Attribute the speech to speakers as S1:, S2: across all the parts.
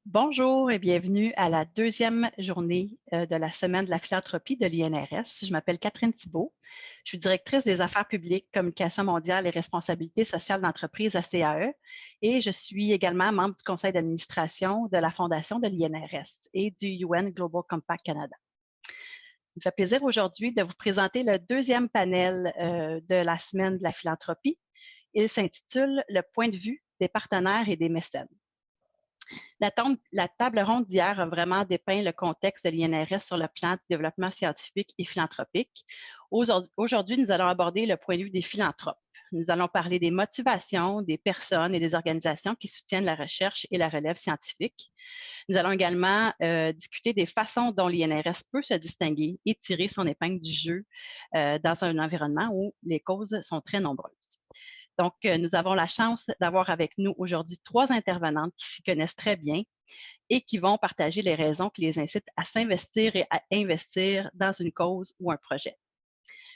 S1: Bonjour et bienvenue à la deuxième journée de la semaine de la philanthropie de l'INRS. Je m'appelle Catherine Thibault. Je suis directrice des affaires publiques, communication mondiale et responsabilité sociale d'entreprise à CAE et je suis également membre du conseil d'administration de la fondation de l'INRS et du UN Global Compact Canada. Il me fait plaisir aujourd'hui de vous présenter le deuxième panel de la semaine de la philanthropie. Il s'intitule « Le point de vue des partenaires et des mécènes ». La table ronde d'hier a vraiment dépeint le contexte de l'INRS sur le plan du développement scientifique et philanthropique. Aujourd'hui, nous allons aborder le point de vue des philanthropes. Nous allons parler des motivations des personnes et des organisations qui soutiennent la recherche et la relève scientifique. Nous allons également discuter des façons dont l'INRS peut se distinguer et tirer son épingle du jeu dans un environnement où les causes sont très nombreuses. Donc, nous avons la chance d'avoir avec nous aujourd'hui 3 intervenantes qui s'y connaissent très bien et qui vont partager les raisons qui les incitent à s'investir et à investir dans une cause ou un projet.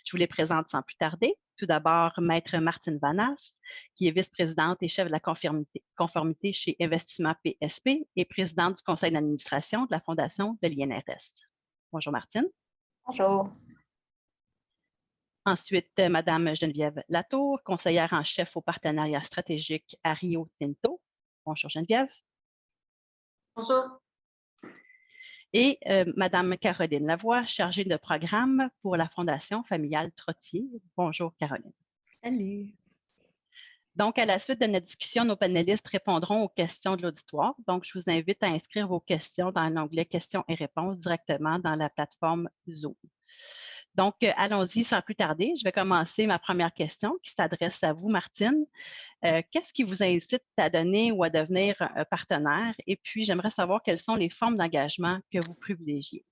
S1: Je vous les présente sans plus tarder. Tout d'abord, Maître Martine Vanasse, qui est vice-présidente et chef de la conformité chez Investissement PSP et présidente du conseil d'administration de la Fondation de l'INRS. Bonjour Martine.
S2: Bonjour.
S1: Ensuite, Madame Geneviève Latour, conseillère en chef au partenariat stratégique à Rio Tinto. Bonjour Geneviève.
S2: Bonjour.
S1: Et Madame Caroline Lavoie, chargée de programme pour la Fondation familiale Trottier. Bonjour Caroline.
S3: Salut.
S1: Donc, à la suite de notre discussion, nos panélistes répondront aux questions de l'auditoire. Donc, je vous invite à inscrire vos questions dans l'onglet questions et réponses directement dans la plateforme Zoom. Donc, allons-y sans plus tarder. Je vais commencer ma première question qui s'adresse à vous, Martine. Qu'est-ce qui vous incite à donner ou à devenir un partenaire? Et puis, j'aimerais savoir quelles sont les formes d'engagement que vous privilégiez.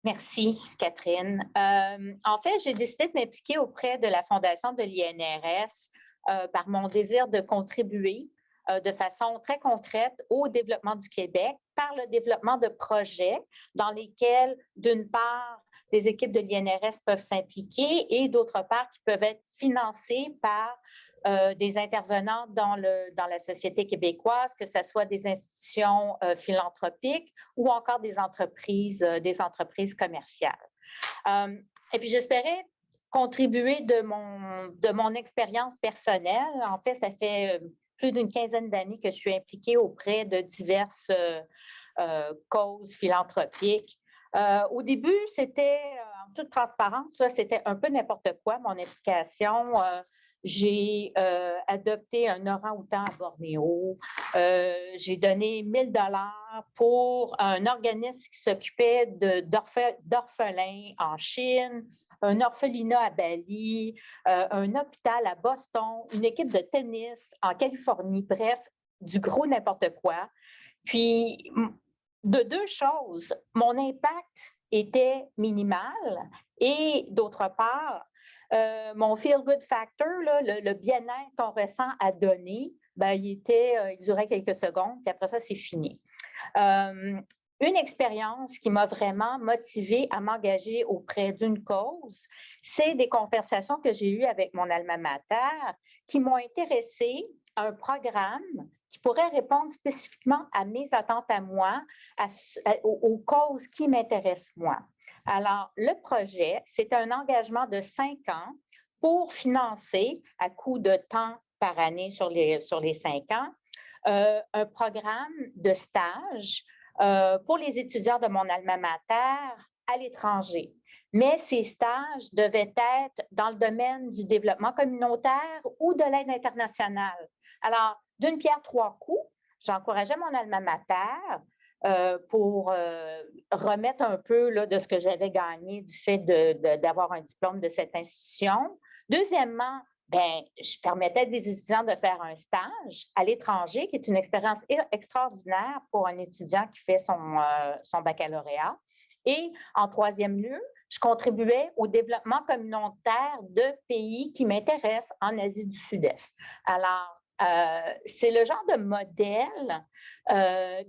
S2: Merci, Catherine. En fait, j'ai décidé de m'impliquer auprès de la Fondation de l'INRS par mon désir de contribuer de façon très concrète au développement du Québec par le développement de projets dans lesquels, d'une part, des équipes de l'INRS peuvent s'impliquer et d'autre part, qui peuvent être financés par des intervenants dans la société québécoise, que ce soit des institutions philanthropiques ou encore des entreprises commerciales. Et puis, j'espérais contribuer de mon expérience personnelle. En fait, ça fait plus d'une quinzaine d'années que je suis impliquée auprès de diverses causes philanthropiques. Au début, c'était en toute transparence, c'était un peu n'importe quoi, mon implication. J'ai adopté un orang-outan à Bornéo. J'ai donné 1 000 $ pour un organisme qui s'occupait d'orphelins en Chine, un orphelinat à Bali, un hôpital à Boston, une équipe de tennis en Californie, bref, du gros n'importe quoi. Puis, de 2 choses, mon impact était minimal et d'autre part, mon feel-good factor, là, le bien-être qu'on ressent à donner, ben, il durait quelques secondes, puis après ça, c'est fini. Une expérience qui m'a vraiment motivée à m'engager auprès d'une cause, c'est des conversations que j'ai eues avec mon alma mater qui m'ont intéressée à un programme qui pourrait répondre spécifiquement à mes attentes à moi, aux causes qui m'intéressent moi. Alors, le projet, c'est un engagement de 5 ans pour financer, à coût de temps par année sur les 5 ans, un programme de stage pour les étudiants de mon alma mater à l'étranger. Mais ces stages devaient être dans le domaine du développement communautaire ou de l'aide internationale. Alors, d'une pierre 3 coups, j'encourageais mon alma mater pour remettre un peu là, de ce que j'avais gagné du fait d'avoir un diplôme de cette institution. Deuxièmement, je permettais à des étudiants de faire un stage à l'étranger, qui est une expérience extraordinaire pour un étudiant qui fait son baccalauréat. Et en troisième lieu, je contribuais au développement communautaire de pays qui m'intéressent en Asie du Sud-Est. Alors, c'est le genre de modèle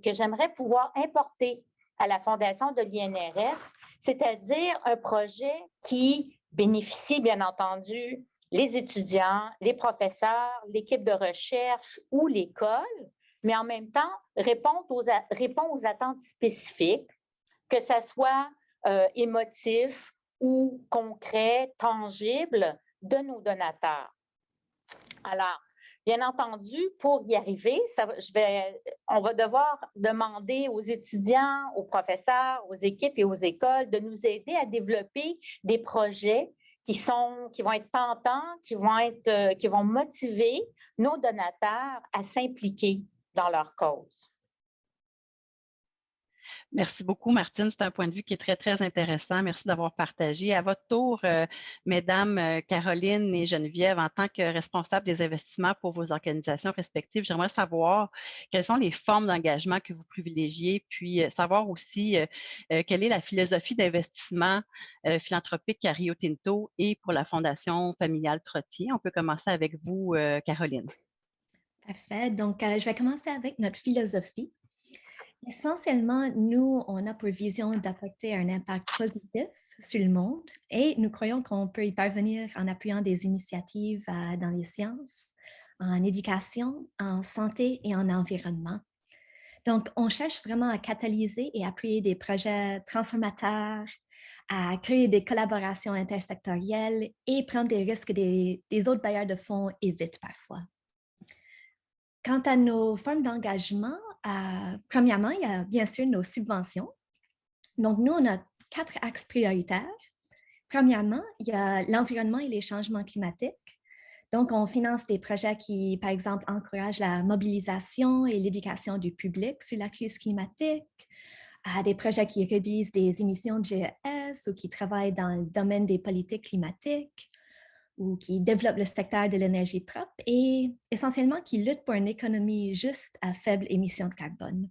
S2: que j'aimerais pouvoir importer à la Fondation de l'INRS, c'est-à-dire un projet qui bénéficie, bien entendu, les étudiants, les professeurs, l'équipe de recherche ou l'école, mais en même temps répond aux attentes spécifiques, que ce soit émotif ou concret, tangible de nos donateurs. Alors, bien entendu, pour y arriver, on va devoir demander aux étudiants, aux professeurs, aux équipes et aux écoles de nous aider à développer des projets qui vont être tentants, qui vont motiver nos donateurs à s'impliquer dans leur cause.
S1: Merci beaucoup, Martine. C'est un point de vue qui est très, très intéressant. Merci d'avoir partagé. À votre tour, mesdames Caroline et Geneviève, en tant que responsables des investissements pour vos organisations respectives, j'aimerais savoir quelles sont les formes d'engagement que vous privilégiez, puis savoir aussi quelle est la philosophie d'investissement philanthropique à Rio Tinto et pour la Fondation familiale Trottier. On peut commencer avec vous, Caroline.
S3: Parfait. Donc, je vais commencer avec notre philosophie. Essentiellement, nous, on a pour vision d'apporter un impact positif sur le monde et nous croyons qu'on peut y parvenir en appuyant des initiatives dans les sciences, en éducation, en santé et en environnement. Donc, on cherche vraiment à catalyser et appuyer des projets transformateurs, à créer des collaborations intersectorielles et prendre des risques des autres bailleurs de fonds évitent parfois. Quant à nos formes d'engagement, premièrement, il y a bien sûr nos subventions. Donc, nous, on a 4 axes prioritaires. Premièrement, il y a l'environnement et les changements climatiques. Donc, on finance des projets qui, par exemple, encouragent la mobilisation et l'éducation du public sur la crise climatique, des projets qui réduisent des émissions de GES ou qui travaillent dans le domaine des politiques climatiques, ou qui développent le secteur de l'énergie propre et essentiellement qui luttent pour une économie juste à faible émission de carbone.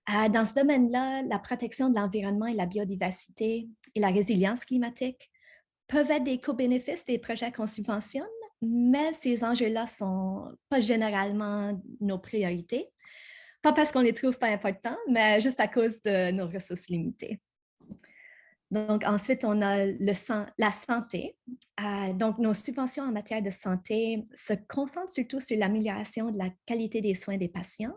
S3: Dans ce domaine-là, la protection de l'environnement et la biodiversité et la résilience climatique peuvent être des co-bénéfices des projets qu'on subventionne, mais ces enjeux-là ne sont pas généralement nos priorités. Pas parce qu'on ne les trouve pas importants, mais juste à cause de nos ressources limitées. Donc, ensuite, on a la santé. Donc, nos subventions en matière de santé se concentrent surtout sur l'amélioration de la qualité des soins des patients,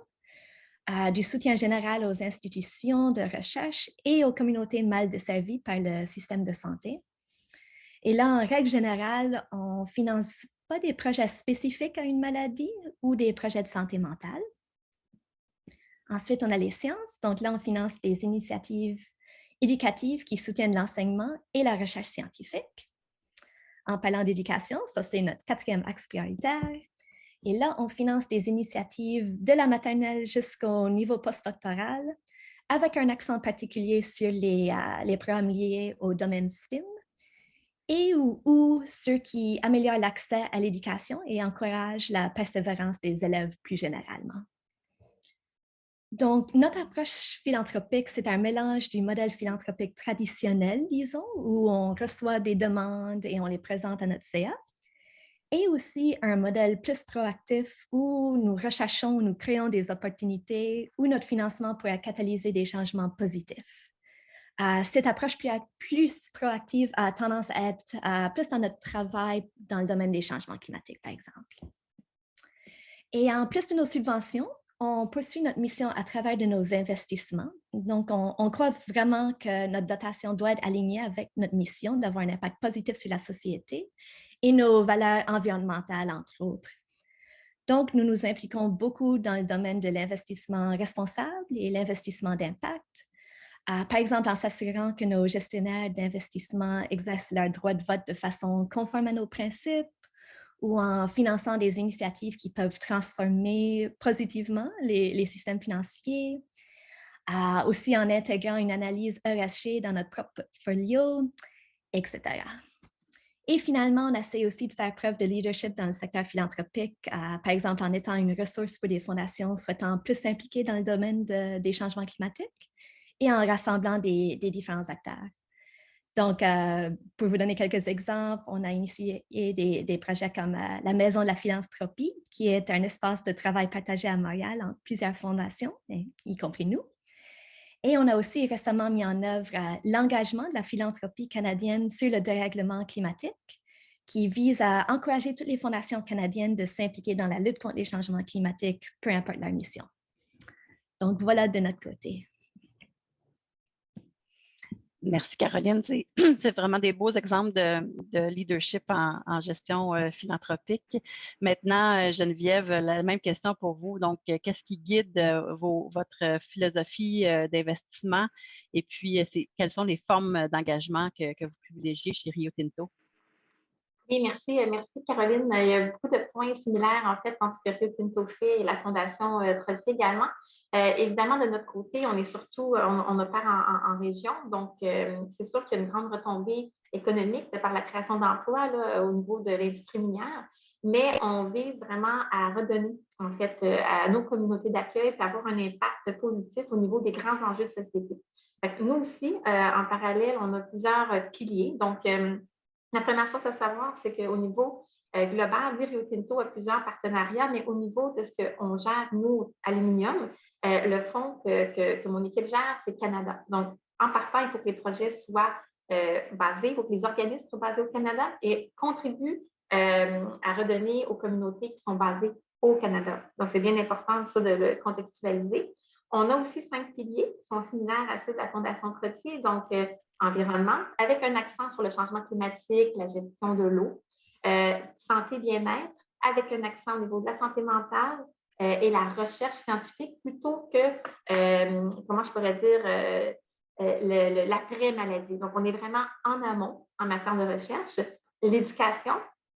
S3: du soutien général aux institutions de recherche et aux communautés mal desservies par le système de santé. Et là, en règle générale, on ne finance pas des projets spécifiques à une maladie ou des projets de santé mentale. Ensuite, on a les sciences. Donc là, on finance des initiatives éducatives qui soutiennent l'enseignement et la recherche scientifique. En parlant d'éducation, ça c'est notre 4e axe prioritaire. Et là, on finance des initiatives de la maternelle jusqu'au niveau postdoctoral, avec un accent particulier sur les programmes liés au domaine STEM et ou ceux qui améliorent l'accès à l'éducation et encouragent la persévérance des élèves plus généralement. Donc, notre approche philanthropique, c'est un mélange du modèle philanthropique traditionnel, disons, où on reçoit des demandes et on les présente à notre CA, et aussi un modèle plus proactif où nous recherchons, nous créons des opportunités, où notre financement pourrait catalyser des changements positifs. Cette approche plus proactive a tendance à être plus dans notre travail dans le domaine des changements climatiques, par exemple. Et en plus de nos subventions, on poursuit notre mission à travers de nos investissements. Donc, on croit vraiment que notre dotation doit être alignée avec notre mission d'avoir un impact positif sur la société et nos valeurs environnementales, entre autres. Donc, nous nous impliquons beaucoup dans le domaine de l'investissement responsable et l'investissement d'impact. Par exemple, en s'assurant que nos gestionnaires d'investissement exercent leur droit de vote de façon conforme à nos principes, ou en finançant des initiatives qui peuvent transformer positivement les systèmes financiers, aussi en intégrant une analyse ESG dans notre propre portfolio, etc. Et finalement, on essaie aussi de faire preuve de leadership dans le secteur philanthropique, par exemple en étant une ressource pour des fondations souhaitant plus s'impliquer dans le domaine des changements climatiques et en rassemblant des différents acteurs. Donc, pour vous donner quelques exemples, on a initié des projets comme la Maison de la philanthropie, qui est un espace de travail partagé à Montréal entre plusieurs fondations, y compris nous. Et on a aussi récemment mis en œuvre l'engagement de la philanthropie canadienne sur le dérèglement climatique, qui vise à encourager toutes les fondations canadiennes de s'impliquer dans la lutte contre les changements climatiques, peu importe leur mission. Donc, voilà de notre côté.
S1: Merci, Caroline. C'est vraiment des beaux exemples de leadership en gestion philanthropique. Maintenant, Geneviève, la même question pour vous. Donc, qu'est-ce qui guide votre philosophie d'investissement et puis quelles sont les formes d'engagement que vous privilégiez chez Rio Tinto?
S4: Oui, merci. Merci, Caroline. Il y a beaucoup de points similaires, en fait, entre ce que Rio Tinto fait et la Fondation Trottier également. Évidemment, de notre côté, on est surtout, on opère en région, donc c'est sûr qu'il y a une grande retombée économique par la création d'emplois au niveau de l'industrie minière, mais on vise vraiment à redonner, en fait, à nos communautés d'accueil et avoir un impact positif au niveau des grands enjeux de société. Fait que nous aussi, en parallèle, on a plusieurs piliers. Donc, la première chose à savoir, c'est qu'au niveau global, oui, Rio Tinto a plusieurs partenariats, mais au niveau de ce qu'on gère, nous, Aluminium, le fonds que mon équipe gère, c'est Canada. Donc, en partant, il faut que les projets soient basés, il faut que les organismes soient basés au Canada et contribuent à redonner aux communautés qui sont basées au Canada. Donc, c'est bien important, ça, de le contextualiser. On a aussi 5 piliers qui sont similaires à ceux de la Fondation Trottier, donc environnement, avec un accent sur le changement climatique, la gestion de l'eau, santé, bien-être, avec un accent au niveau de la santé mentale, et la recherche scientifique plutôt que, comment je pourrais dire, l'après-maladie. Donc, on est vraiment en amont en matière de recherche. L'éducation,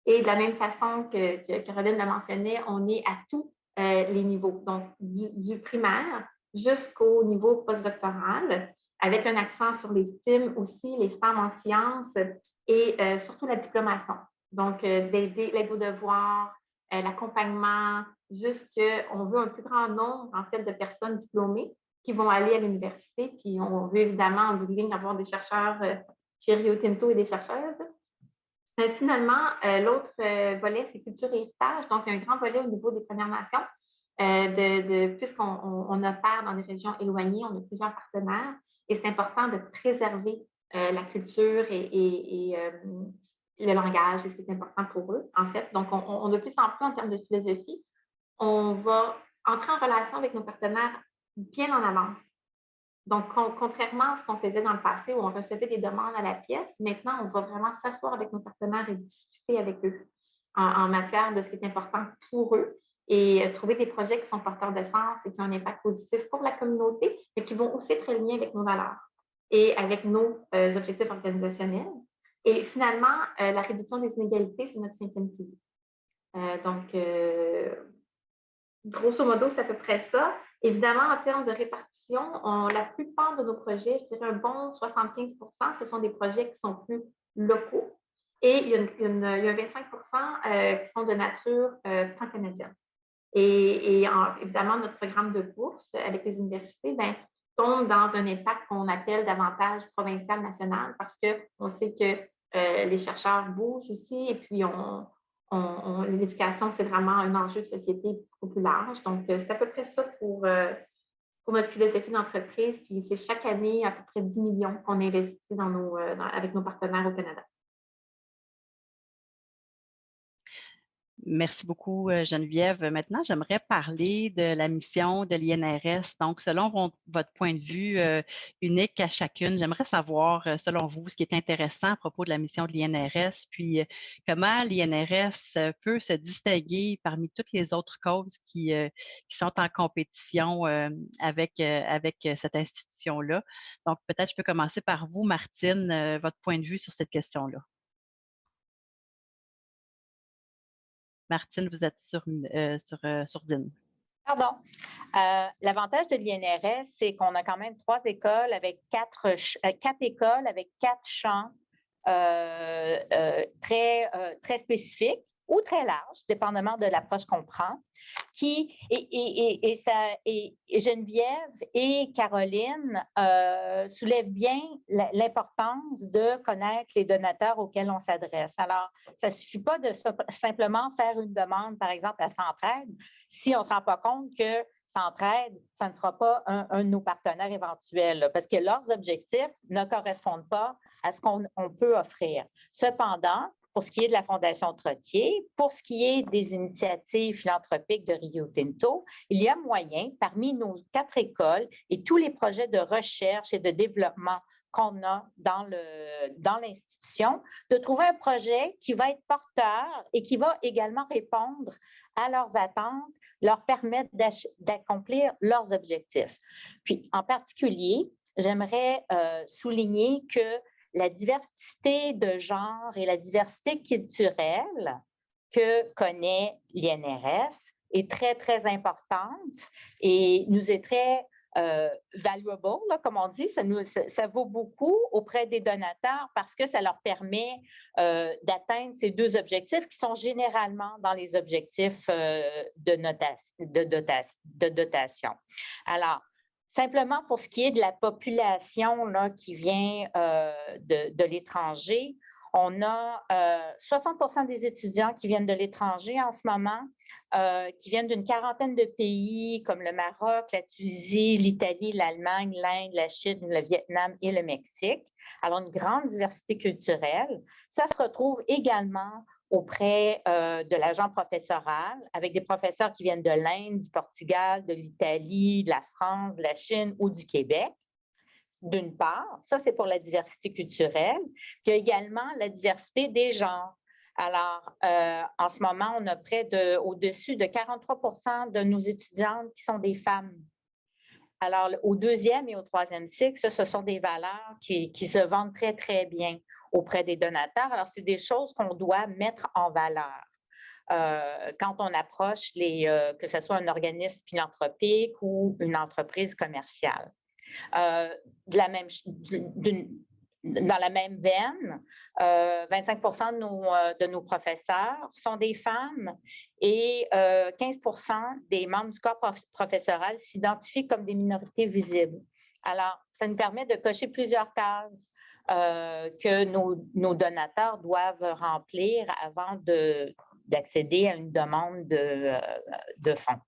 S4: et de la même façon que Caroline l'a mentionné, on est à tous les niveaux, donc du primaire jusqu'au niveau postdoctoral, avec un accent sur les STEM aussi, les femmes en sciences et surtout la diplomation. Donc, d'aider l'aide aux devoirs, l'accompagnement, on veut un plus grand nombre, en fait, de personnes diplômées qui vont aller à l'université. Puis, on veut évidemment, en bout de ligne, avoir des chercheurs chez Rio Tinto et des chercheuses. Finalement, l'autre volet, c'est culture et héritage. Donc, un grand volet au niveau des Premières Nations. Puisqu'on opère dans des régions éloignées, on a plusieurs partenaires et c'est important de préserver la culture et le langage, et c'est important pour eux, en fait. Donc, on de plus en plus, en termes de philosophie, on va entrer en relation avec nos partenaires bien en avance. Donc, contrairement à ce qu'on faisait dans le passé où on recevait des demandes à la pièce, maintenant, on va vraiment s'asseoir avec nos partenaires et discuter avec eux en matière de ce qui est important pour eux et trouver des projets qui sont porteurs de sens et qui ont un impact positif pour la communauté, mais qui vont aussi être alignés avec nos valeurs et avec nos objectifs organisationnels. Et finalement, la réduction des inégalités, c'est notre 5e pilier. Donc, grosso modo, c'est à peu près ça. Évidemment, en termes de répartition, la plupart de nos projets, je dirais un bon 75 %, ce sont des projets qui sont plus locaux. Et il y a 25 qui sont de nature pan-canadienne. Et évidemment, notre programme de bourse avec les universités tombe dans un impact qu'on appelle davantage provincial, national, parce qu'on sait que les chercheurs bougent aussi, et puis l'éducation, c'est vraiment un enjeu de société beaucoup plus large. Donc, c'est à peu près ça pour notre philosophie d'entreprise. Puis, c'est chaque année à peu près 10 millions qu'on investit avec nos partenaires au Canada.
S1: Merci beaucoup, Geneviève. Maintenant, j'aimerais parler de la mission de l'INRS. Donc, selon votre point de vue unique à chacune, j'aimerais savoir, selon vous, ce qui est intéressant à propos de la mission de l'INRS, puis comment l'INRS peut se distinguer parmi toutes les autres causes qui sont en compétition avec cette institution-là. Donc, peut-être je peux commencer par vous, Martine, votre point de vue sur cette question-là. Martine, vous êtes sourdine.
S2: Pardon. L'avantage de l'INRS, c'est qu'on a quand même 3 écoles avec 4 écoles avec 4 champs très spécifiques ou très larges, dépendamment de l'approche qu'on prend. Et Geneviève et Caroline soulèvent bien l'importance de connaître les donateurs auxquels on s'adresse. Alors, ça ne suffit pas de simplement faire une demande, par exemple, à Centraide, si on ne se rend pas compte que Centraide, ça ne sera pas un de nos partenaires éventuels, parce que leurs objectifs ne correspondent pas à ce qu'on peut offrir. Cependant, pour ce qui est de la Fondation Trottier. Pour ce qui est des initiatives philanthropiques de Rio Tinto, il y a moyen, parmi nos 4 écoles et tous les projets de recherche et de développement qu'on a dans l'institution, de trouver un projet qui va être porteur et qui va également répondre à leurs attentes, leur permettre d'accomplir leurs objectifs. Puis, en particulier, j'aimerais souligner que la diversité de genre et la diversité culturelle que connaît l'INRS est très, très importante et nous est très valuable, là, comme on dit, ça vaut beaucoup auprès des donateurs parce que ça leur permet d'atteindre ces 2 objectifs qui sont généralement dans les objectifs de dotation. Alors, simplement pour ce qui est de la population là, qui vient de l'étranger, on a 60% des étudiants qui viennent de l'étranger en ce moment, qui viennent d'une quarantaine de pays comme le Maroc, la Tunisie, l'Italie, l'Allemagne, l'Inde, la Chine, le Vietnam et le Mexique. Alors, une grande diversité culturelle. Ça se retrouve également auprès de l'agent professoral, avec des professeurs qui viennent de l'Inde, du Portugal, de l'Italie, de la France, de la Chine ou du Québec. D'une part, ça c'est pour la diversité culturelle. Puis il y a également la diversité des genres. Alors, en ce moment, on a au-dessus de 43% de nos étudiantes qui sont des femmes. Alors, au 2e et au 3e cycle, ce sont des valeurs qui se vendent très, très bien auprès des donateurs. Alors, c'est des choses qu'on doit mettre en valeur quand on approche que ce soit un organisme philanthropique ou une entreprise commerciale. Dans la même veine, 25% de nos professeurs sont des femmes et 15% des membres du corps professoral s'identifient comme des minorités visibles. Alors, ça nous permet de cocher plusieurs cases que nos donateurs doivent remplir avant d'accéder à une demande de fonds.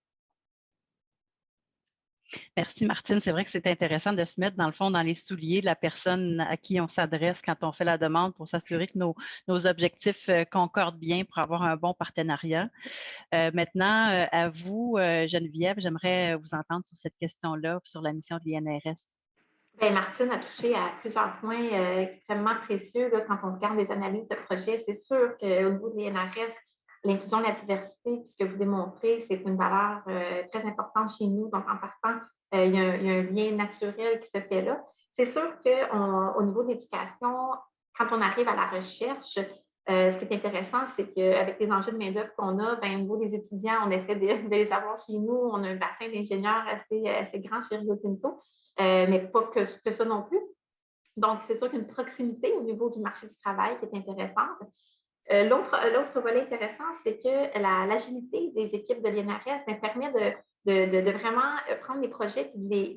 S1: Merci, Martine. C'est vrai que c'est intéressant de se mettre, dans le fond, dans les souliers de la personne à qui on s'adresse quand on fait la demande pour s'assurer que nos objectifs concordent bien pour avoir un bon partenariat. Maintenant, à vous, Geneviève, j'aimerais vous entendre sur cette question-là, sur la mission de l'INRS.
S4: Bien, Martine a touché à plusieurs points extrêmement précieux là, quand on regarde les analyses de projet. C'est sûr qu'au niveau de l'INRS, l'inclusion et la diversité, ce que vous démontrez, c'est une valeur très importante chez nous. Donc, en partant, il y a un lien naturel qui se fait là. C'est sûr qu'au niveau de l'éducation, quand on arrive à la recherche, ce qui est intéressant, c'est qu'avec les enjeux de main-d'œuvre qu'on a, au niveau des étudiants, on essaie de les avoir chez nous. On a un bassin d'ingénieurs assez grand chez Rio Tinto, mais pas que ça non plus. Donc, c'est sûr qu'une proximité au niveau du marché du travail qui est intéressante. L'autre volet intéressant, c'est que l'agilité des équipes de l'INRS permet de vraiment prendre les projets et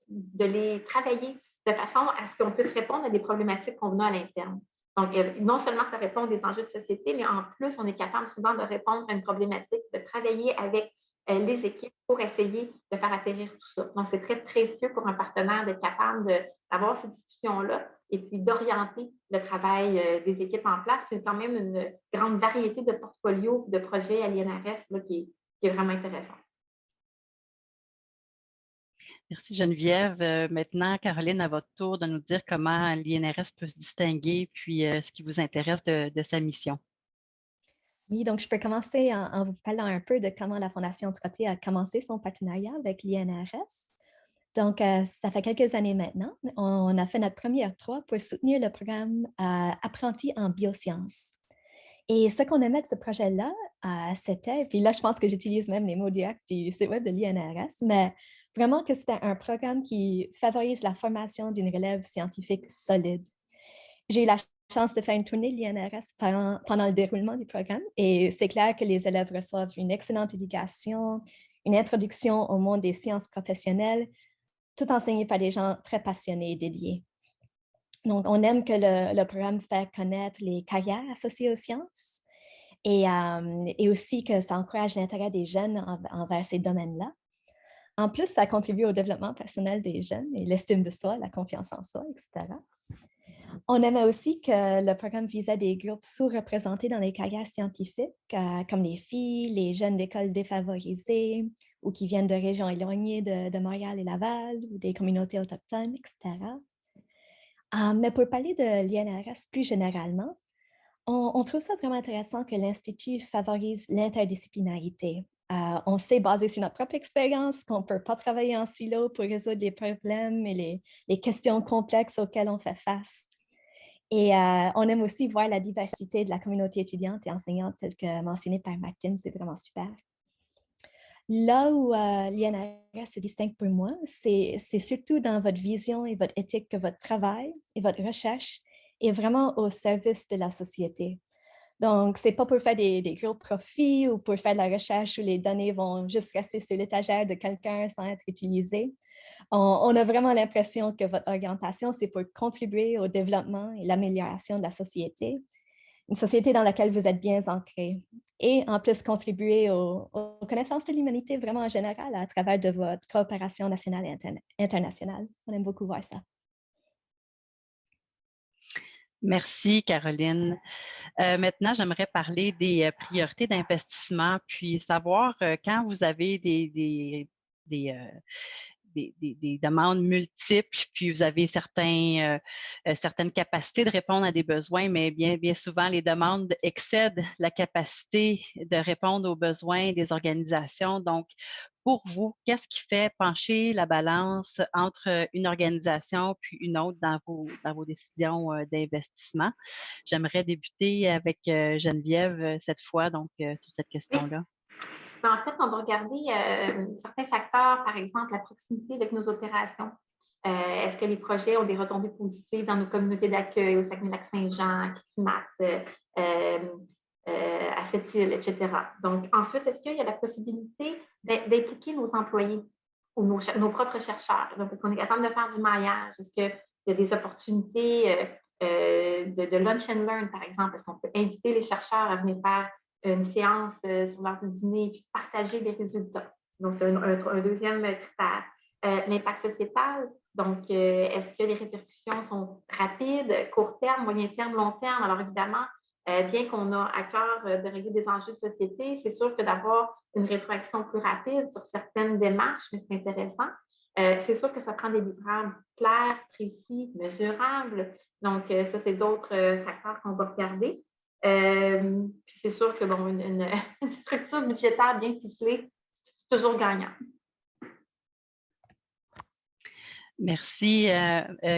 S4: de les travailler de façon à ce qu'on puisse répondre à des problématiques qu'on a à l'interne. Donc, non seulement ça répond à des enjeux de société, mais en plus, on est capable souvent de répondre à une problématique, de travailler avec les équipes pour essayer de faire atterrir tout ça. Donc, c'est très précieux pour un partenaire d'être capable d'avoir ces discussions-là et puis d'orienter le travail des équipes en place. Puis, quand même une grande variété de portfolios, de projets à l'INRS qui est vraiment intéressant.
S1: Merci Geneviève. Maintenant, Caroline, à votre tour de nous dire comment l'INRS peut se distinguer puis ce qui vous intéresse de sa mission.
S3: Oui, donc je peux commencer en vous parlant un peu de comment la Fondation Trottier a commencé son partenariat avec l'INRS. Donc, ça fait quelques années maintenant. On a fait notre premier octroi pour soutenir le programme Apprentis en biosciences. Et ce qu'on aimait de ce projet-là, c'était, puis là, je pense que j'utilise même les mots directs du site web de l'INRS, mais vraiment que c'était un programme qui favorise la formation d'une relève scientifique solide. J'ai eu la chance de faire une tournée de l'INRS pendant le déroulement du programme et c'est clair que les élèves reçoivent une excellente éducation, une introduction au monde des sciences professionnelles, tout enseigné par des gens très passionnés et dédiés. Donc, on aime que le programme fait connaître les carrières associées aux sciences et aussi que ça encourage l'intérêt des jeunes envers ces domaines-là. En plus, ça contribue au développement personnel des jeunes et l'estime de soi, la confiance en soi, etc. On aimait aussi que le programme visait des groupes sous-représentés dans les carrières scientifiques, comme les filles, les jeunes d'écoles défavorisées ou qui viennent de régions éloignées de Montréal et Laval ou des communautés autochtones, etc. Mais pour parler de l'INRS plus généralement, on trouve ça vraiment intéressant que l'Institut favorise l'interdisciplinarité. On sait, basé sur notre propre expérience, qu'on ne peut pas travailler en silo pour résoudre les problèmes et les questions complexes auxquelles on fait face. Et on aime aussi voir la diversité de la communauté étudiante et enseignante telle que mentionnée par Martine, c'est vraiment super. Là où l'INRS se distingue pour moi, c'est surtout dans votre vision et votre éthique que votre travail et votre recherche est vraiment au service de la société. Donc, ce n'est pas pour faire des gros profits ou pour faire de la recherche où les données vont juste rester sur l'étagère de quelqu'un sans être utilisées. On a vraiment l'impression que votre orientation, c'est pour contribuer au développement et l'amélioration de la société, une société dans laquelle vous êtes bien ancré. Et en plus, contribuer aux connaissances de l'humanité vraiment en général à travers de votre coopération nationale et internationale. On aime beaucoup voir ça.
S1: Merci, Caroline. Maintenant, j'aimerais parler des priorités d'investissement, puis savoir quand vous avez des demandes multiples, puis vous avez certaines capacités de répondre à des besoins, mais bien souvent, les demandes excèdent la capacité de répondre aux besoins des organisations. Donc, pour vous, qu'est-ce qui fait pencher la balance entre une organisation puis une autre dans vos décisions d'investissement? J'aimerais débuter avec Geneviève cette fois, donc sur cette question-là.
S4: En fait, on va regarder certains facteurs, par exemple la proximité avec nos opérations. Est-ce que les projets ont des retombées positives dans nos communautés d'accueil au Saguenay-Lac-Saint-Jean, Kitimat, à Sept-Îles, etc. Donc, ensuite, est-ce qu'il y a la possibilité d'impliquer nos employés ou nos propres chercheurs? Donc, est-ce qu'on est capable de faire du maillage? Est-ce qu'il y a des opportunités de lunch and learn, par exemple? Est-ce qu'on peut inviter les chercheurs à venir faire une séance sur l'heure du dîner et puis partager les résultats? Donc, c'est un deuxième critère. L'impact sociétal, donc, est-ce que les répercussions sont rapides, court terme, moyen terme, long terme? Alors, évidemment, bien qu'on a à cœur de régler des enjeux de société, c'est sûr que d'avoir une rétroaction plus rapide sur certaines démarches, mais c'est intéressant. C'est sûr que ça prend des livrables clairs, précis, mesurables. Donc, ça, c'est d'autres facteurs qu'on va regarder. Puis c'est sûr que bon, une structure budgétaire bien ficelée, c'est toujours gagnant.
S1: Merci,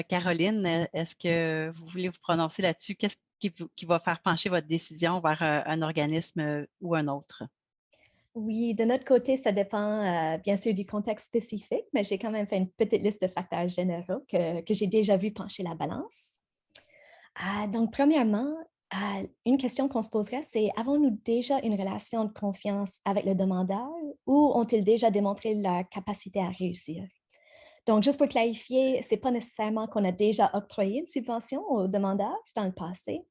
S1: Caroline. Est-ce que vous voulez vous prononcer là-dessus? Qu'est-ce qui va faire pencher votre décision vers un organisme ou un autre?
S3: Oui, de notre côté, ça dépend bien sûr du contexte spécifique, mais j'ai quand même fait une petite liste de facteurs généraux que j'ai déjà vu pencher la balance. Donc, premièrement, une question qu'on se poserait, c'est avons-nous déjà une relation de confiance avec le demandeur ou ont-ils déjà démontré leur capacité à réussir? Donc, juste pour clarifier, ce n'est pas nécessairement qu'on a déjà octroyé une subvention aux demandeurs dans le passé.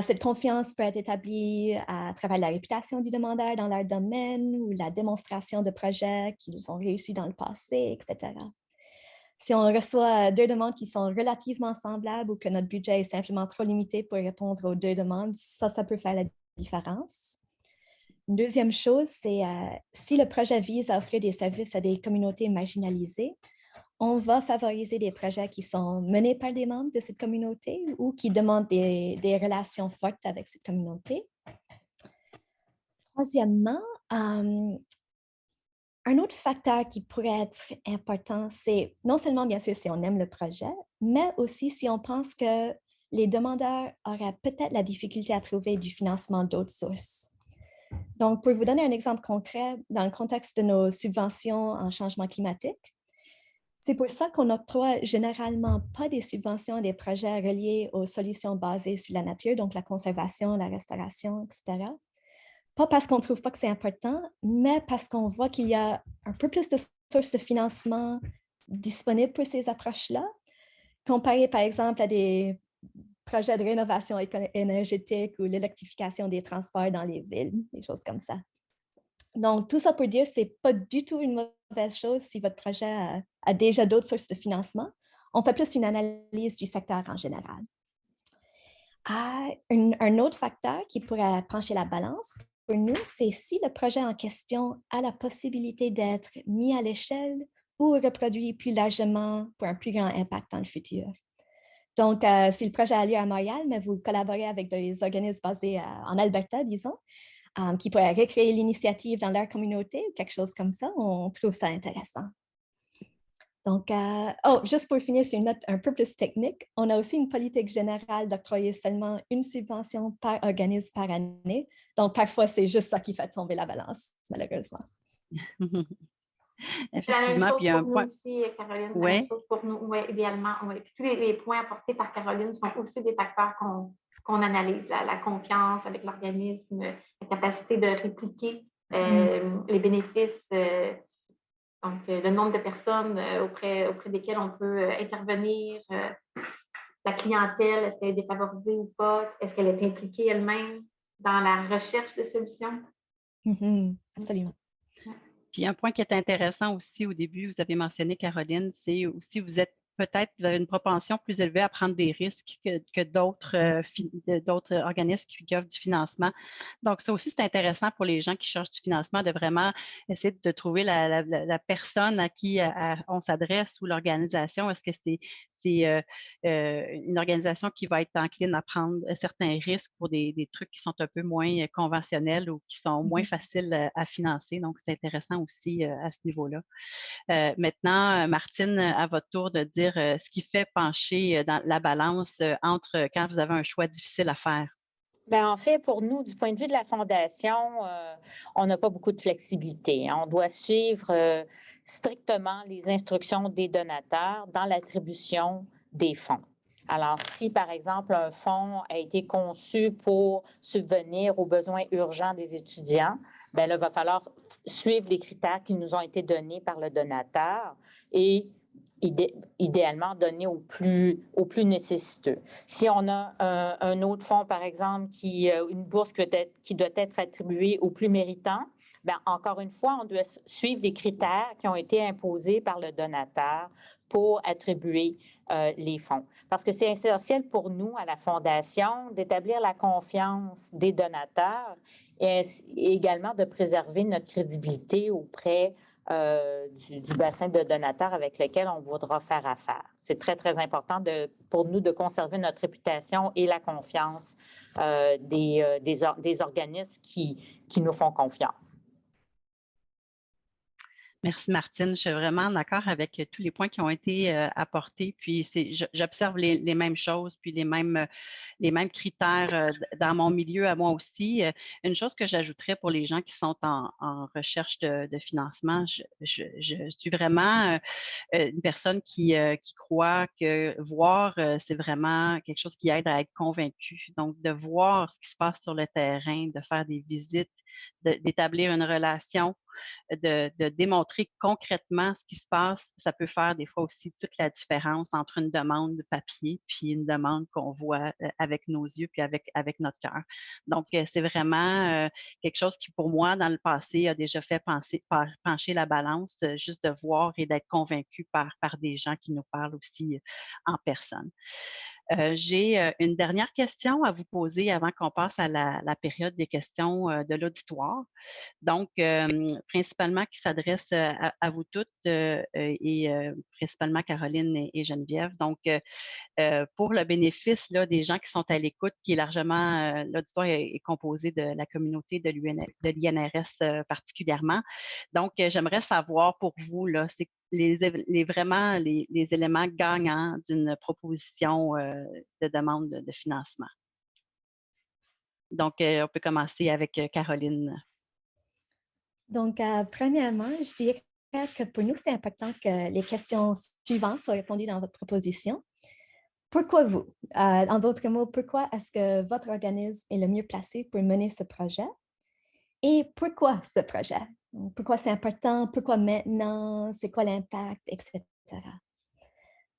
S3: Cette confiance peut être établie à travers la réputation du demandeur dans leur domaine ou la démonstration de projets qu'ils ont réussi dans le passé, etc. Si on reçoit deux demandes qui sont relativement semblables ou que notre budget est simplement trop limité pour répondre aux deux demandes, ça peut faire la différence. Une deuxième chose, c'est si le projet vise à offrir des services à des communautés marginalisées, on va favoriser des projets qui sont menés par des membres de cette communauté ou qui demandent des relations fortes avec cette communauté. Troisièmement, un autre facteur qui pourrait être important, c'est non seulement, bien sûr, si on aime le projet, mais aussi si on pense que les demandeurs auraient peut-être la difficulté à trouver du financement d'autres sources. Donc, pour vous donner un exemple concret, dans le contexte de nos subventions en changement climatique, c'est pour ça qu'on n'octroie généralement pas des subventions à des projets reliés aux solutions basées sur la nature, donc la conservation, la restauration, etc. Pas parce qu'on ne trouve pas que c'est important, mais parce qu'on voit qu'il y a un peu plus de sources de financement disponibles pour ces approches-là, comparé par exemple à des projets de rénovation énergétique ou l'électrification des transports dans les villes, des choses comme ça. Donc, tout ça pour dire que ce n'est pas du tout une mauvaise chose si votre projet a déjà d'autres sources de financement. on fait plus une analyse du secteur en général. Un autre facteur qui pourrait pencher la balance pour nous, c'est si le projet en question a la possibilité d'être mis à l'échelle ou reproduit plus largement pour un plus grand impact dans le futur. Donc, si le projet a lieu à Montréal, mais vous collaborez avec des organismes basés en Alberta, disons, qui pourraient recréer l'initiative dans leur communauté ou quelque chose comme ça, on trouve ça intéressant. Donc, juste pour finir sur une note un peu plus technique, on a aussi une politique générale d'octroyer seulement une subvention par organisme par année. Donc, parfois, c'est juste ça qui fait tomber la balance, malheureusement.
S1: Effectivement, puis il y a un point.
S4: Aussi, Caroline,
S1: ouais.
S4: la même chose pour nous, ouais, idéalement. Ouais. Puis tous les points apportés par Caroline sont aussi des facteurs qu'on analyse, la confiance avec l'organisme, la capacité de répliquer les bénéfices, donc le nombre de personnes auprès desquelles on peut intervenir, la clientèle, est-ce qu'elle est défavorisée ou pas, est-ce qu'elle est impliquée elle-même dans la recherche de solutions?
S3: Absolument.
S1: Puis un point qui est intéressant aussi au début, vous avez mentionné, Caroline, c'est aussi vous êtes peut-être une propension plus élevée à prendre des risques que d'autres organismes qui offrent du financement. Donc, ça aussi, c'est intéressant pour les gens qui cherchent du financement de vraiment essayer de trouver la personne à qui on s'adresse ou l'organisation. Est-ce que c'est une organisation qui va être encline à prendre certains risques pour des trucs qui sont un peu moins conventionnels ou qui sont moins faciles à financer. Donc, c'est intéressant aussi à ce niveau-là. Maintenant, Martine, à votre tour de dire ce qui fait pencher dans la balance entre quand vous avez un choix difficile à faire.
S2: Bien, en fait, pour nous, du point de vue de la Fondation, on n'a pas beaucoup de flexibilité. On doit suivre strictement les instructions des donateurs dans l'attribution des fonds. Alors, si, par exemple, un fonds a été conçu pour subvenir aux besoins urgents des étudiants, bien là, il va falloir suivre les critères qui nous ont été donnés par le donateur et idéalement donner aux plus nécessiteux. Si on a un autre fonds, par exemple, une bourse qui doit être attribuée aux plus méritants, bien, encore une fois, on doit suivre les critères qui ont été imposés par le donateur pour attribuer les fonds. Parce que c'est essentiel pour nous, à la Fondation, d'établir la confiance des donateurs et également de préserver notre crédibilité auprès du bassin de donateurs avec lequel on voudra faire affaire. C'est très, très important pour nous de conserver notre réputation et la confiance des organismes qui nous font confiance.
S1: Merci, Martine. Je suis vraiment d'accord avec tous les points qui ont été apportés. Puis, j'observe les mêmes choses, puis les mêmes critères dans mon milieu à moi aussi. Une chose que j'ajouterais pour les gens qui sont en recherche de financement, je suis vraiment une personne qui croit que voir, c'est vraiment quelque chose qui aide à être convaincu. Donc, de voir ce qui se passe sur le terrain, de faire des visites, d'établir une relation, de démontrer concrètement ce qui se passe, ça peut faire des fois aussi toute la différence entre une demande de papier puis une demande qu'on voit avec nos yeux puis avec notre cœur. Donc, c'est vraiment quelque chose qui, pour moi, dans le passé, a déjà fait pencher la balance, juste de voir et d'être convaincu par des gens qui nous parlent aussi en personne. J'ai une dernière question à vous poser avant qu'on passe à la période des questions de l'auditoire. Donc, principalement qui s'adresse à vous toutes et principalement Caroline et Geneviève. Donc, pour le bénéfice là, des gens qui sont à l'écoute, qui est largement, l'auditoire est composé de la communauté de l'INRS particulièrement. Donc, j'aimerais savoir pour vous, là, c'est vraiment les éléments gagnants d'une proposition de demande de financement. Donc, on peut commencer avec Caroline.
S3: Donc, premièrement, je dirais que pour nous, c'est important que les questions suivantes soient répondues dans votre proposition. Pourquoi vous? En d'autres mots, pourquoi est-ce que votre organisme est le mieux placé pour mener ce projet? Et pourquoi ce projet? Pourquoi c'est important? Pourquoi maintenant? C'est quoi l'impact? Etc.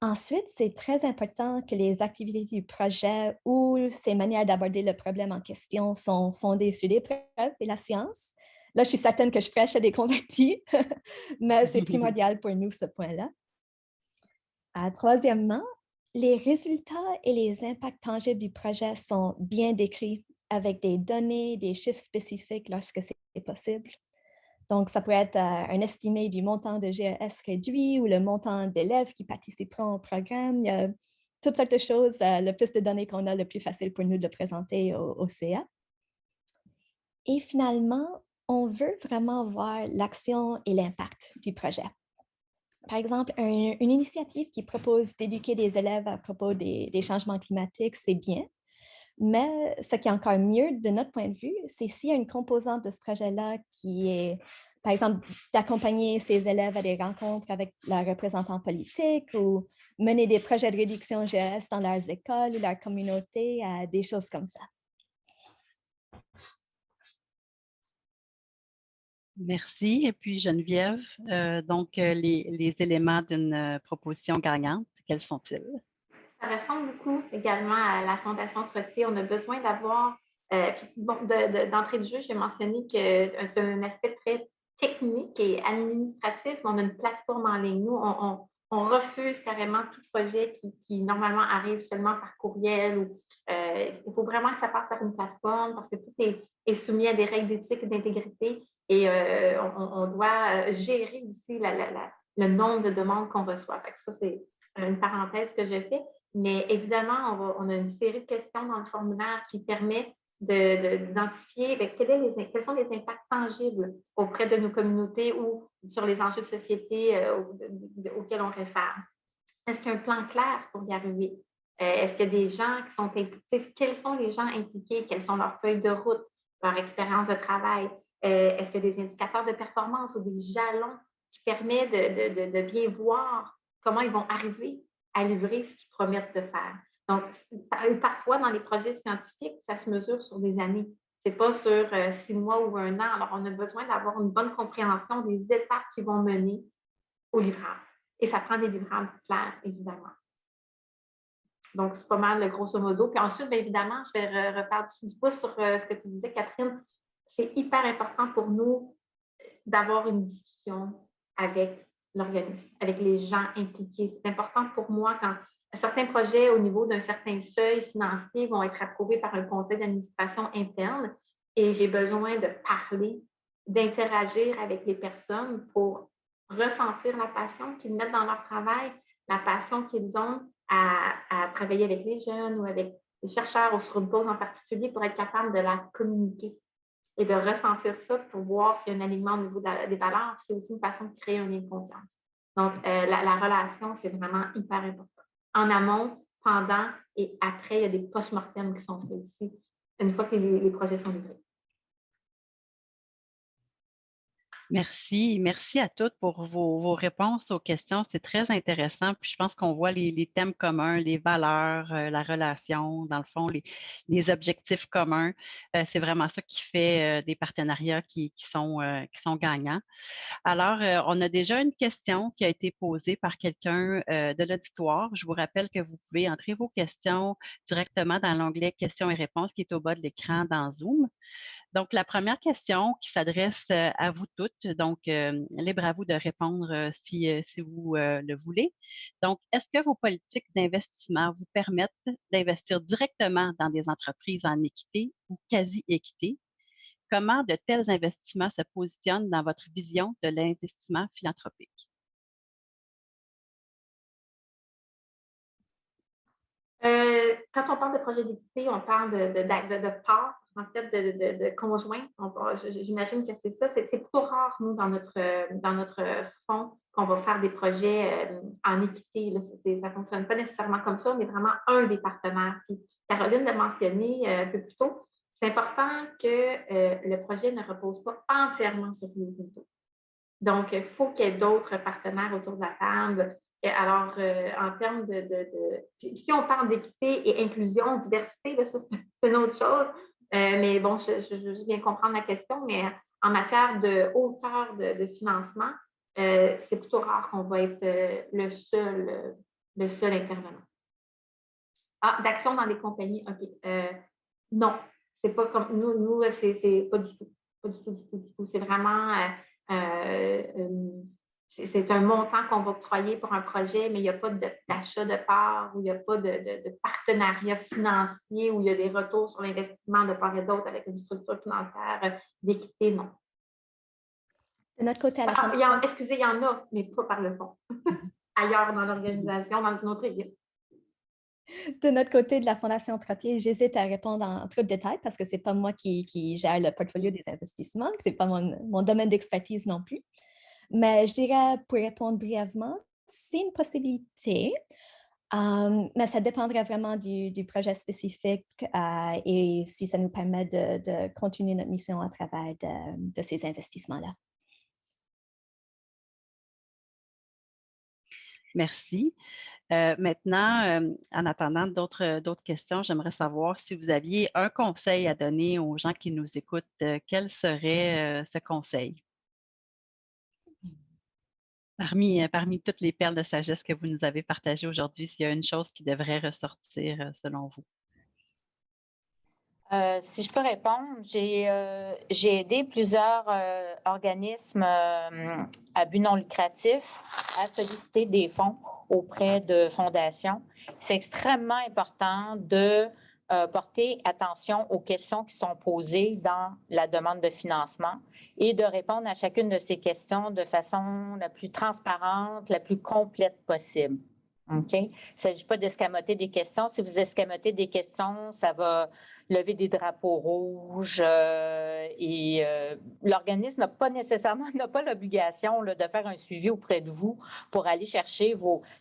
S3: Ensuite, c'est très important que les activités du projet ou ces manières d'aborder le problème en question sont fondées sur les preuves et la science. Là, je suis certaine que je prêche à des convertis, mais c'est primordial pour nous, ce point-là. Troisièmement, les résultats et les impacts tangibles du projet sont bien décrits avec des données, des chiffres spécifiques lorsque c'est possible. Donc, ça pourrait être un estimé du montant de GES réduit ou le montant d'élèves qui participeront au programme. Il y a toutes sortes de choses. Le plus de données qu'on a, le plus facile pour nous de le présenter au CA. Et finalement, on veut vraiment voir l'action et l'impact du projet. Par exemple, une initiative qui propose d'éduquer des élèves à propos des changements climatiques, c'est bien. Mais ce qui est encore mieux de notre point de vue, c'est s'il y a une composante de ce projet-là qui est, par exemple, d'accompagner ces élèves à des rencontres avec leurs représentants politiques ou mener des projets de réduction GES dans leurs écoles ou leur communauté, des choses comme ça.
S1: Merci. Et puis Geneviève, les éléments d'une proposition gagnante, quels sont-ils?
S4: Ça ressemble beaucoup également à la Fondation Trottier. On a besoin d'avoir, d'entrée de jeu, j'ai mentionné que c'est un aspect très technique et administratif, mais on a une plateforme en ligne. Nous, on refuse carrément tout projet qui normalement arrive seulement par courriel. Il faut vraiment que ça passe par une plateforme parce que tout est soumis à des règles d'éthique et d'intégrité et on doit gérer aussi le nombre de demandes qu'on reçoit. Fait que ça, c'est une parenthèse que je fais. Mais évidemment, on a une série de questions dans le formulaire qui permet d'identifier quels sont les impacts tangibles auprès de nos communautés ou sur les enjeux de société auxquels on réfère. Est-ce qu'il y a un plan clair pour y arriver? Est-ce qu'il y a des gens qui sont impliqués? Quels sont les gens impliqués? Quelles sont leurs feuilles de route, leur expérience de travail? Est-ce qu'il y a des indicateurs de performance ou des jalons qui permettent de bien voir comment ils vont arriver à livrer ce qu'ils promettent de faire? Donc, parfois, dans les projets scientifiques, ça se mesure sur des années. Ce n'est pas sur 6 mois ou 1 an. Alors, on a besoin d'avoir une bonne compréhension des étapes qui vont mener au livrable. Et ça prend des livrables clairs, évidemment. Donc, c'est pas mal, grosso modo. Puis ensuite, bien évidemment, je vais refaire du pouce sur ce que tu disais, Catherine. C'est hyper important pour nous d'avoir une discussion avec l'organisme, avec les gens impliqués. C'est important pour moi quand certains projets au niveau d'un certain seuil financier vont être approuvés par un conseil d'administration interne et j'ai besoin de parler, d'interagir avec les personnes pour ressentir la passion qu'ils mettent dans leur travail, la passion qu'ils ont à travailler avec les jeunes ou avec les chercheurs ou sur une cause en particulier pour être capable de la communiquer et de ressentir ça pour voir s'il y a un alignement au niveau des valeurs. C'est aussi une façon de créer un lien de confiance. Donc, la relation, c'est vraiment hyper important. En amont, pendant et après, il y a des post-mortem qui sont faits aussi, une fois que les projets sont livrés.
S1: Merci. Merci à toutes pour vos réponses aux questions. C'est très intéressant. Puis je pense qu'on voit les thèmes communs, les valeurs, la relation, dans le fond, les objectifs communs. C'est vraiment ça qui fait des partenariats qui sont gagnants. Alors, on a déjà une question qui a été posée par quelqu'un de l'auditoire. Je vous rappelle que vous pouvez entrer vos questions directement dans l'onglet questions et réponses qui est au bas de l'écran dans Zoom. Donc, la première question qui s'adresse à vous toutes, donc libre à vous de répondre si vous le voulez. Donc, est-ce que vos politiques d'investissement vous permettent d'investir directement dans des entreprises en équité ou quasi-équité? Comment de tels investissements se positionnent dans votre vision de l'investissement philanthropique?
S4: Quand on parle de projet d'équité, on parle de parts, en fait, de conjoints. J'imagine que c'est ça. C'est plutôt rare, nous, dans notre fonds, qu'on va faire des projets en équité. Là. Ça ne fonctionne pas nécessairement comme ça. On est vraiment un des partenaires. Puis, Caroline l'a mentionné un peu plus tôt. C'est important que le projet ne repose pas entièrement sur Rio Tinto. Donc, il faut qu'il y ait d'autres partenaires autour de la table. Alors, en termes si on parle d'équité et inclusion, diversité, là, ça, c'est une autre chose. Mais bon, je viens comprendre la question, mais en matière de hauteur de financement, c'est plutôt rare qu'on va être le seul intervenant. Ah, d'action dans les compagnies, OK. Non, c'est pas comme nous, c'est pas du tout. Pas du tout. C'est vraiment c'est un montant qu'on va octroyer pour un projet, mais il n'y a pas d'achat de part ou il n'y a pas de partenariat financier où il y a des retours sur l'investissement de part et d'autre avec une structure financière d'équité, non.
S3: De notre côté, à la Fondation...
S4: Excusez, il y en a, mais pas par le fond. Ailleurs dans l'organisation, dans une autre équipe.
S3: De notre côté de la Fondation Trottier, j'hésite à répondre en trop de détails parce que ce n'est pas moi qui gère le portfolio des investissements. Ce n'est pas mon domaine d'expertise non plus. Mais je dirais, pour répondre brièvement, c'est une possibilité, mais ça dépendrait vraiment du projet spécifique et si ça nous permet de continuer notre mission à travers de ces investissements-là.
S1: Merci. Maintenant, en attendant d'autres questions, j'aimerais savoir si vous aviez un conseil à donner aux gens qui nous écoutent, quel serait ce conseil? Parmi toutes les perles de sagesse que vous nous avez partagées aujourd'hui, s'il y a une chose qui devrait ressortir selon vous.
S2: Si je peux répondre, j'ai aidé plusieurs organismes à but non lucratif à solliciter des fonds auprès de fondations. C'est extrêmement important de porter attention aux questions qui sont posées dans la demande de financement et de répondre à chacune de ces questions de façon la plus transparente, la plus complète possible. OK? Il ne s'agit pas d'escamoter des questions. Si vous escamotez des questions, ça va lever des drapeaux rouges l'organisme n'a pas l'obligation de faire un suivi auprès de vous pour aller chercher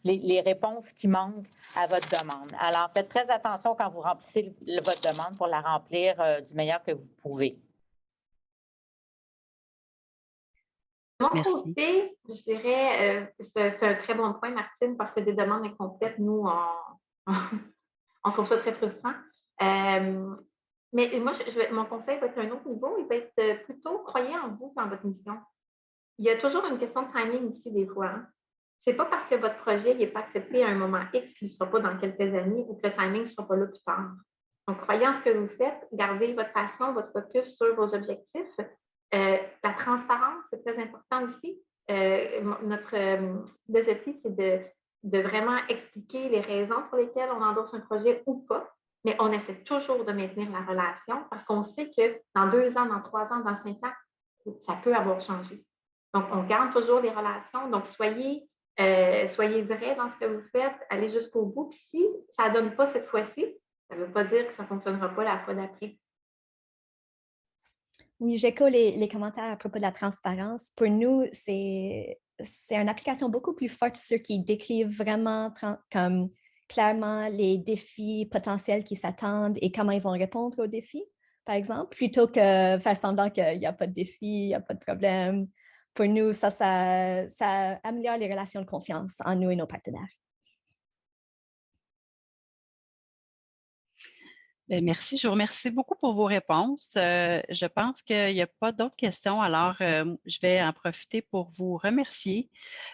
S2: les réponses qui manquent à votre demande. Alors, faites très attention quand vous remplissez votre demande pour la remplir du meilleur que vous pouvez.
S4: De mon côté, je dirais, c'est un très bon point, Martine, parce que des demandes incomplètes, nous, on trouve ça très frustrant. Mais moi, mon conseil va être à un autre niveau. Il va être plutôt croyez en vous, dans votre mission. Il y a toujours une question de timing aussi, des fois. Hein. Ce n'est pas parce que votre projet n'est pas accepté à un moment X qu'il ne sera pas dans quelques années ou que le timing ne sera pas là plus tard. Donc, croyez en ce que vous faites, gardez votre passion, votre focus sur vos objectifs. La transparence, c'est très important aussi. Notre philosophie, c'est de vraiment expliquer les raisons pour lesquelles on endosse un projet ou pas, mais on essaie toujours de maintenir la relation parce qu'on sait que dans 2 ans, dans 3 ans, dans 5 ans, ça peut avoir changé. Donc, on garde toujours les relations. Donc, soyez vrai dans ce que vous faites, allez jusqu'au bout. Puis si ça ne donne pas cette fois-ci, ça ne veut pas dire que ça ne fonctionnera pas la fois d'après.
S3: Oui, j'écho les commentaires à propos de la transparence. Pour nous, c'est une application beaucoup plus forte sur qui décrivent vraiment comme clairement les défis potentiels qui s'attendent et comment ils vont répondre aux défis, par exemple, plutôt que faire semblant qu'il n'y a pas de défi, il n'y a pas de problème. Pour nous, ça améliore les relations de confiance en nous et nos partenaires.
S1: Bien, merci. Je vous remercie beaucoup pour vos réponses. Je pense qu'il n'y a pas d'autres questions. Alors, je vais en profiter pour vous remercier,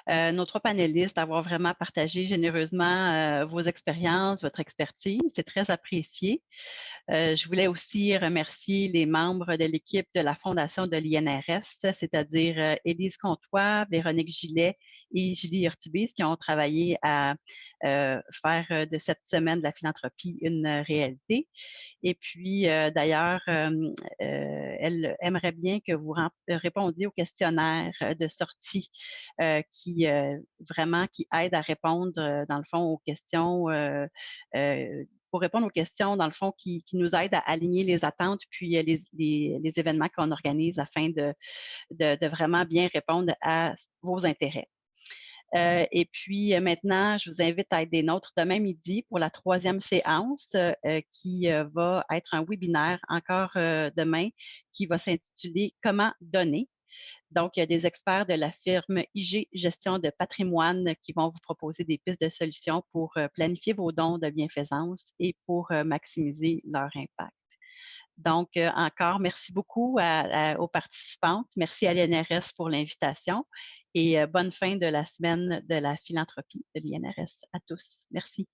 S1: nos 3 panélistes, d'avoir vraiment partagé généreusement vos expériences, votre expertise. C'est très apprécié. Je voulais aussi remercier les membres de l'équipe de la Fondation de l'INRS, c'est-à-dire Élise Comtois, Véronique Gillet et Julie Urtubis, qui ont travaillé à faire de cette semaine de la philanthropie une réalité. Et puis, d'ailleurs, elle aimerait bien que vous répondiez au questionnaire de sortie qui aide à répondre, dans le fond, aux questions pour répondre aux questions, dans le fond, qui nous aident à aligner les attentes puis les événements qu'on organise afin de vraiment bien répondre à vos intérêts. Et puis maintenant, je vous invite à être des nôtres demain midi pour la 3e séance qui va être un webinaire encore demain qui va s'intituler « Comment donner ». Donc, il y a des experts de la firme IG Gestion de patrimoine qui vont vous proposer des pistes de solutions pour planifier vos dons de bienfaisance et pour maximiser leur impact. Donc, encore, merci beaucoup aux participantes. Merci à l'INRS pour l'invitation et bonne fin de la semaine de la philanthropie de l'INRS à tous. Merci.